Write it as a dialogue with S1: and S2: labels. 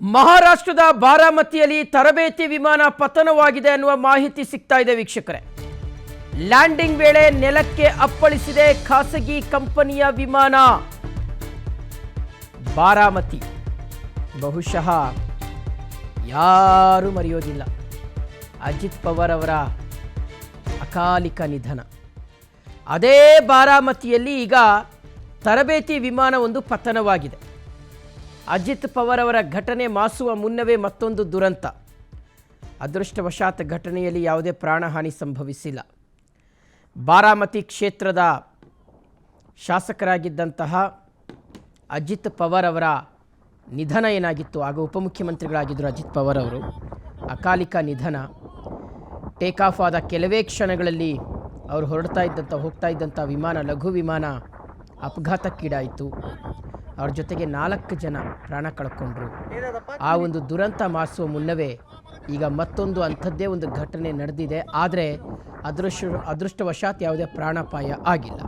S1: ಮಹಾರಾಷ್ಟ್ರದ ಬಾರಾಮತಿಯಲ್ಲಿ ತರಬೇತಿ ವಿಮಾನ ಪತನವಾಗಿದೆ ಅನ್ನುವ ಮಾಹಿತಿ ಸಿಗ್ತಾ ಇದೆ ವೀಕ್ಷಕರೇ. ಲ್ಯಾಂಡಿಂಗ್ ವೇಳೆ ನೆಲಕ್ಕೆ ಅಪ್ಪಳಿಸಿದೆ ಖಾಸಗಿ ಕಂಪನಿಯ ವಿಮಾನ. ಬಾರಾಮತಿ ಬಹುಶಃ ಯಾರು ಮರೆಯೋದಿಲ್ಲ. ಅಜಿತ್ ಪವಾರ್ ಅವರ ಅಕಾಲಿಕ ನಿಧನ. ಅದೇ ಬಾರಾಮತಿಯಲ್ಲಿ ಈಗ ತರಬೇತಿ ವಿಮಾನ ಒಂದು ಪತನವಾಗಿದೆ. ಅಜಿತ್ ಪವಾರ್ ಅವರ ಘಟನೆ ಮಾಸುವ ಮುನ್ನವೇ ಮತ್ತೊಂದು ದುರಂತ. ಅದೃಷ್ಟವಶಾತ್ ಘಟನೆಯಲ್ಲಿ ಯಾವುದೇ ಪ್ರಾಣಹಾನಿ ಸಂಭವಿಸಿಲ್ಲ. ಬಾರಾಮತಿ ಕ್ಷೇತ್ರದ ಶಾಸಕರಾಗಿದ್ದಂತಹ ಅಜಿತ್ ಪವಾರ್ ಅವರ ನಿಧನ ಏನಾಗಿತ್ತು, ಆಗ ಉಪಮುಖ್ಯಮಂತ್ರಿಗಳಾಗಿದ್ದರು ಅಜಿತ್ ಪವಾರ್ ಅವರು. ಅಕಾಲಿಕ ನಿಧನ. ಟೇಕ್ ಆಫ್ ಆದ ಕೆಲವೇ ಕ್ಷಣಗಳಲ್ಲಿ ಅವರು ಹೋಗ್ತಾ ಇದ್ದಂಥ ವಿಮಾನ, ಲಘು ವಿಮಾನ ಅಪಘಾತಕ್ಕೀಡಾಯಿತು. ಅವ್ರ ಜೊತೆಗೆ 4 ಜನ ಪ್ರಾಣ ಕಳ್ಕೊಂಡ್ರು. ಆ ಒಂದು ದುರಂತ ಮಾಸುವ ಮುನ್ನವೇ ಈಗ ಮತ್ತೊಂದು ಅಂಥದ್ದೇ ಒಂದು ಘಟನೆ ನಡೆದಿದೆ. ಆದರೆ ಅದೃಷ್ಟವಶಾತ್ ಯಾವುದೇ ಪ್ರಾಣಾಪಾಯ ಆಗಿಲ್ಲ.